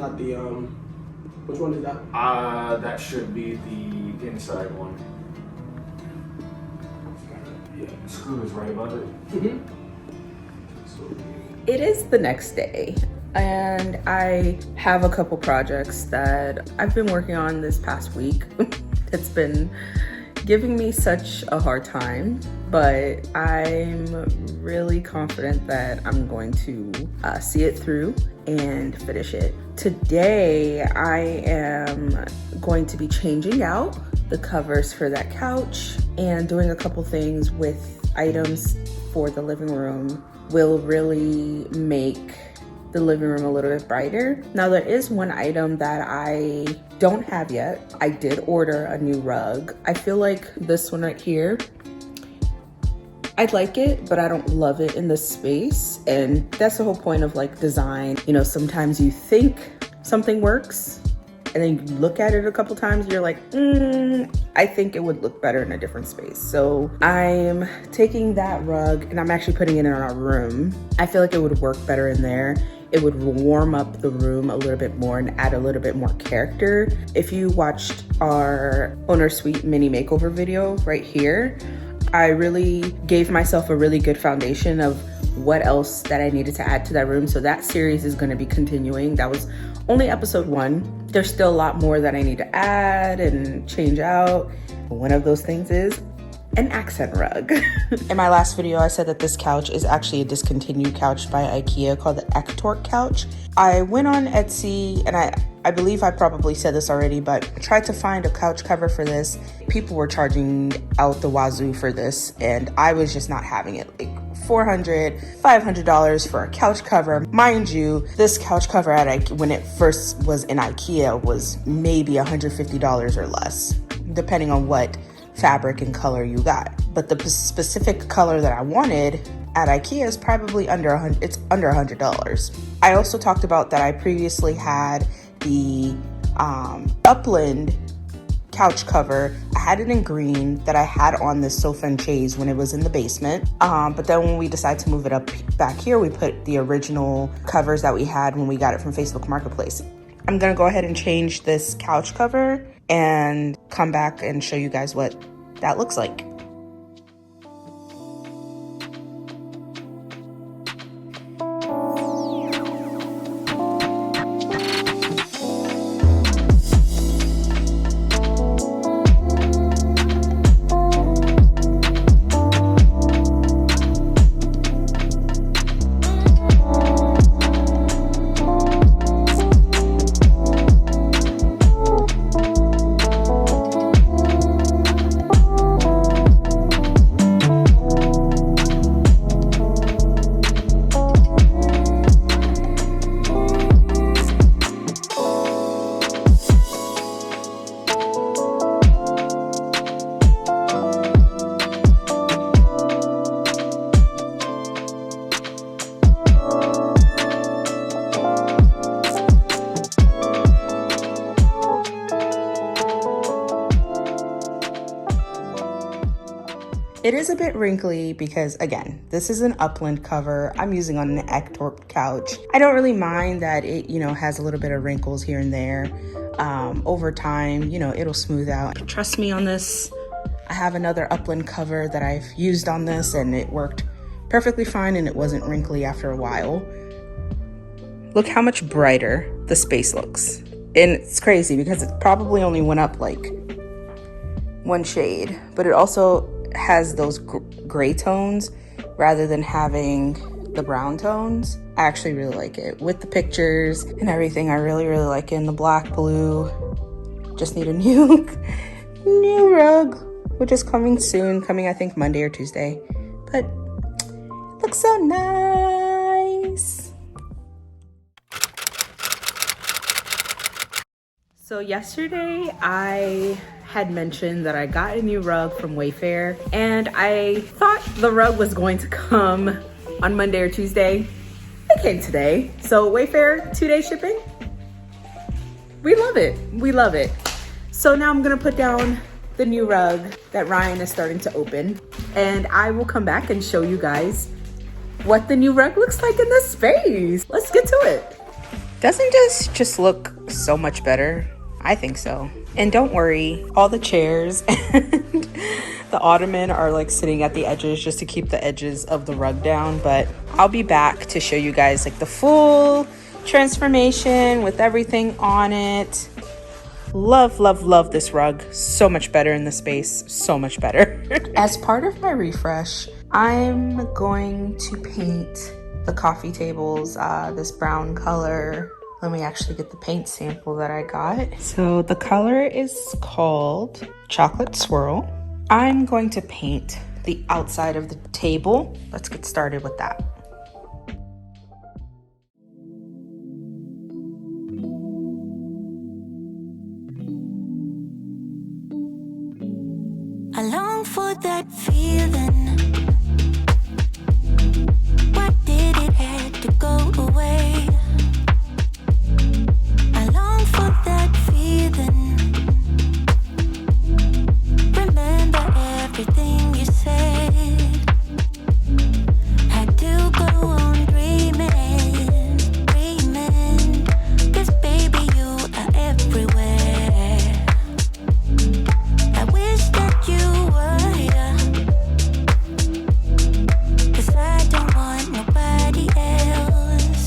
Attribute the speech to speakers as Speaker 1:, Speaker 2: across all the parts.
Speaker 1: that the which one is that?
Speaker 2: That should be the inside one. Yeah, the screw is right above it.
Speaker 1: Mm-hmm.
Speaker 3: It is the next day, and I have a couple projects that I've been working on this past week. It's been giving me such a hard time, but I'm really confident that I'm going to see it through and finish it. Today, I am going to be changing out the covers for that couch and doing a couple things with items for the living room. Will really make the living room a little bit brighter. Now, there is one item that I don't have yet. I did order a new rug. I feel like this one right here, I like it, but I don't love it in this space. And that's the whole point of like design. You know, sometimes you think something works and then you look at it a couple times and you're like, I think it would look better in a different space. So I'm taking that rug and I'm actually putting it in our room. I feel like it would work better in there. It would warm up the room a little bit more and add a little bit more character. If you watched our owner suite mini makeover video right here, I really gave myself a really good foundation of what else that I needed to add to that room. So that series is going to be continuing. That was only episode 1. There's still a lot more that I need to add and change out. One of those things is an accent rug. In my last video, I said that this couch is actually a discontinued couch by IKEA called the Ektork couch. I went on Etsy and I believe I probably said this already, but I tried to find a couch cover for this. People were charging out the wazoo for this and I was just not having it. Like $400, $500 for a couch cover. Mind you, this couch cover at IKEA, when it first was in IKEA, was maybe $150 or less, depending on what fabric and color you got. But the specific color that I wanted at IKEA is probably under $100. I also talked about that I previously had the Upland couch cover. I had it in green that I had on this sofa and chaise when it was in the basement. But then when we decided to move it up back here, we put the original covers that we had when we got it from Facebook Marketplace. I'm gonna go ahead and change this couch cover and come back and show you guys what that looks like. It is a bit wrinkly because, again, this is an Upland cover. I'm using on an Ektorp couch. I don't really mind that it, has a little bit of wrinkles here and there. Over time, it'll smooth out. Trust me on this. I have another Upland cover that I've used on this and it worked perfectly fine and it wasn't wrinkly after a while. Look how much brighter the space looks. And it's crazy because it probably only went up like one shade, but it also has those gray tones rather than having the brown tones. I actually really like it. With the pictures and everything, I really like it. In the black, blue. Just need a new rug, which is coming soon. Coming, I think, Monday or Tuesday. But looks so nice. So yesterday, I had mentioned that I got a new rug from Wayfair and I thought the rug was going to come on Monday or Tuesday. It came today. So Wayfair, 2-day shipping. We love it. We love it. So now I'm gonna put down the new rug that Ryan is starting to open and I will come back and show you guys what the new rug looks like in this space. Let's get to it. Doesn't this just look so much better? I think so. And don't worry, all the chairs and the ottoman are like sitting at the edges just to keep the edges of the rug down. But I'll be back to show you guys like the full transformation with everything on it. Love, love, love this rug. So much better in the space. So much better. As part of my refresh, I'm going to paint the coffee tables this brown color. Let me actually get the paint sample that I got. So the color is called Chocolate Swirl. I'm going to paint the outside of the table. Let's get started with that.
Speaker 4: I long for that feeling. Why did it have to go away? I long for that feeling. Remember everything you said. Had to go on dreaming, dreaming. 'Cause baby, you are everywhere. I wish that you were here. 'Cause I don't want nobody else.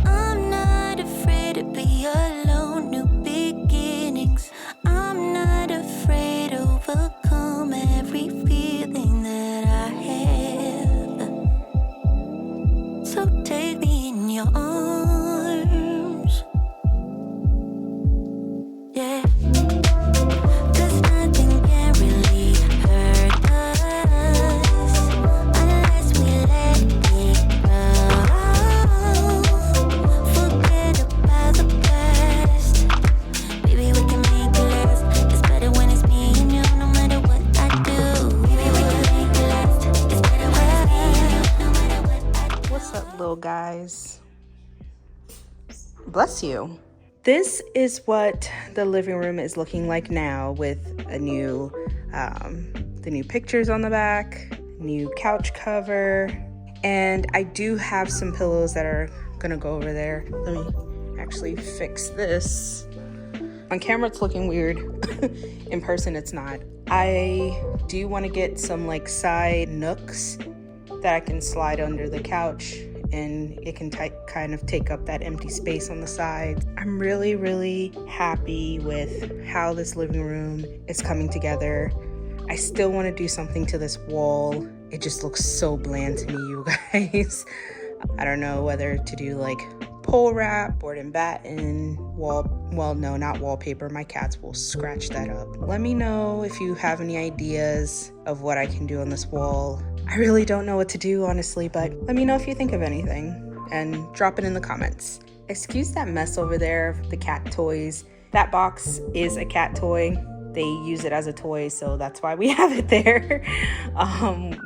Speaker 4: I'm not afraid to be alone, new beginnings. I'm not afraid to overcome every feeling that I have. So take me in your arms, yeah. 'Cause nothing can really hurt us unless we let it go. Forget about the past. Baby, we can make it last. It's better when it's me and you, no matter what I do. Baby, we can make it last. It's better when it's me and you, no matter what I do.
Speaker 3: What's up, little guys? Bless you. This is what the living room is looking like now with a new, the new pictures on the back, new couch cover, and I do have some pillows that are gonna go over there. Let me actually fix this. On camera, it's looking weird. In person, it's not. I do want to get some like side nooks that I can slide under the couch and it can kind of take up that empty space on the side. I'm really, really happy with how this living room is coming together. I still want to do something to this wall. It just looks so bland to me, you guys. I don't know whether to do like pole wrap, board and batten, well, no, not wallpaper. My cats will scratch that up. Let me know if you have any ideas of what I can do on this wall. I really don't know what to do, honestly, but let me know if you think of anything and drop it in the comments. Excuse that mess over there of the cat toys. That box is a cat toy. They use it as a toy, so that's why we have it there.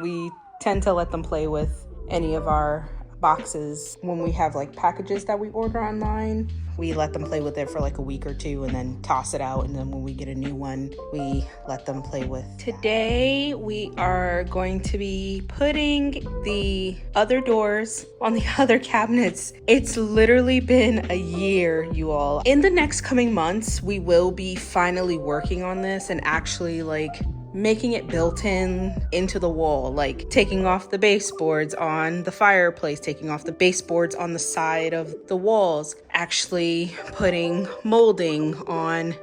Speaker 3: We tend to let them play with any of our boxes when we have like packages that we order online. We let them play with it for like a week or two and then toss it out, and then when we get a new one, we let them play with. Today we are going to be putting the other doors on the other cabinets. It's literally been a year, you all. In the next coming months, we will be finally working on this and actually like making it built into the wall, like taking off the baseboards on the fireplace, taking off the baseboards on the side of the walls, actually putting molding on,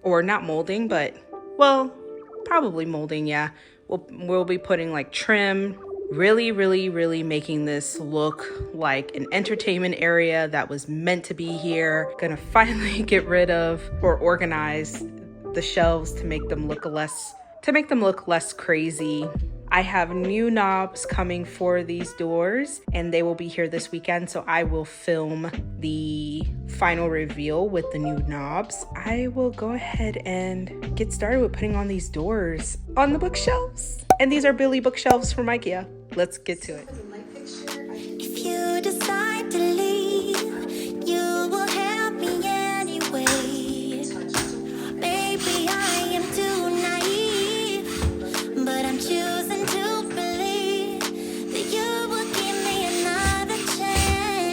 Speaker 3: or not molding, but well, probably molding, yeah. We'll be putting like trim, really making this look like an entertainment area that was meant to be here. Gonna finally get rid of or organize the shelves to make them look less crazy. I have new knobs coming for these doors and they will be here this weekend, so I will film the final reveal with the new knobs. I will go ahead and get started with putting on these doors on the bookshelves. And these are Billy bookshelves from IKEA. Let's get to it.
Speaker 4: If you decide to leave, you will help me anyway. Maybe I am too naive, but I'm choosing to believe that you will give me another chance.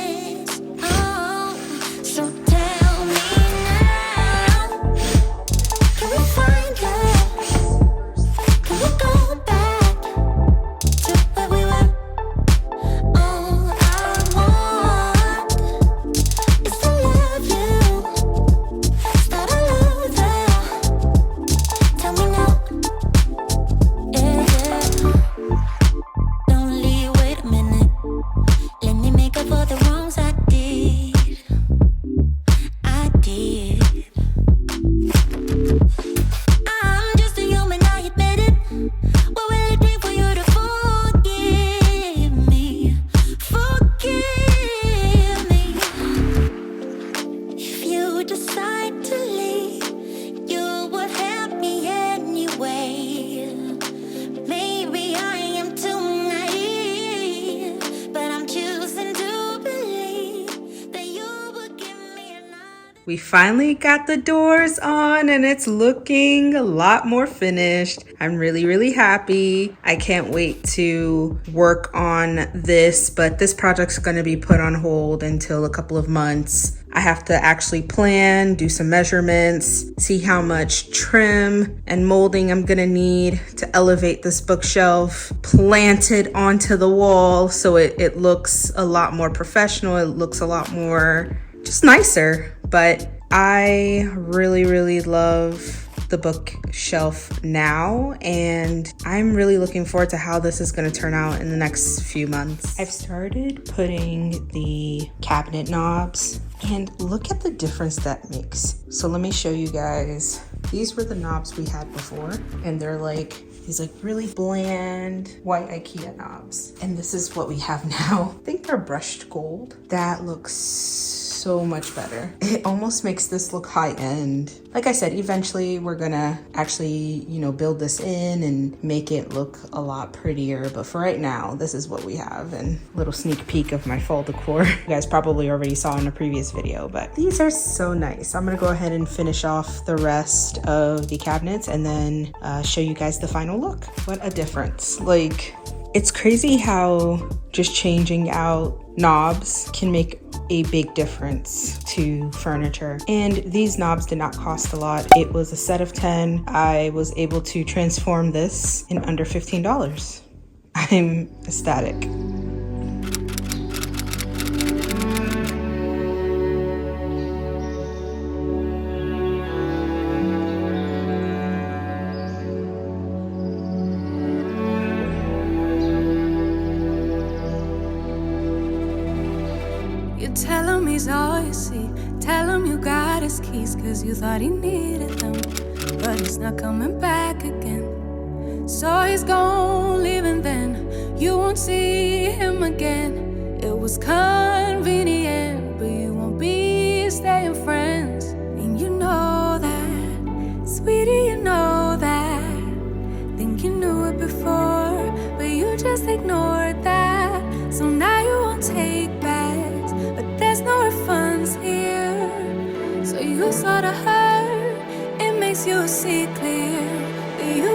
Speaker 4: you decide to leave, you would help me anyway. Maybe I am too naive, but I'm choosing to believe that you would give me another.
Speaker 3: We finally got the doors on and it's looking a lot more finished. I'm really happy. I can't wait to work on this, but this project's gonna be put on hold until a couple of months. I have to actually plan, do some measurements, see how much trim and molding I'm gonna need to elevate this bookshelf, plant it onto the wall so it looks a lot more professional. It looks a lot more just nicer. But I really love the bookshelf now, and I'm really looking forward to how this is going to turn out in the next few months. I've started putting the cabinet knobs, and look at the difference that makes. So let me show you guys. These were the knobs we had before, and they're like these like really bland white IKEA knobs. And this is what we have now. I think they're brushed gold. That looks so much better. It almost makes this look high end. Like I said, eventually we're gonna actually, build this in and make it look a lot prettier. But for right now, this is what we have. And a little sneak peek of my fall decor. You guys probably already saw in a previous video, but these are so nice. I'm gonna go ahead and finish off the rest of the cabinets and then show you guys the final look. What a difference. Like, it's crazy how just changing out knobs can make a big difference to furniture. And these knobs did not cost a lot. It was a set of 10. I was able to transform this in under $15. I'm ecstatic.
Speaker 5: Tell him he's all you see. Tell him you got his keys, cause you thought he needed them. But he's not coming back again. So he's gone, leaving then. You won't see him again. It was convenient, but you won't be staying friends. And you know that, sweetie, you know that. Think you knew it before, but you just ignored that. So now you won't take bags, but there's no refunds here. So you saw the hurt, it makes you see clear that you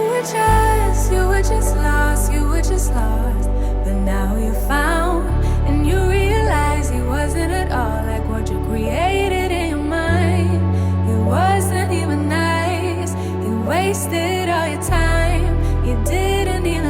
Speaker 5: were just lost. But now you found, and you realize he wasn't at all like what you created in your mind. He wasn't even nice, he wasted all your time. You didn't even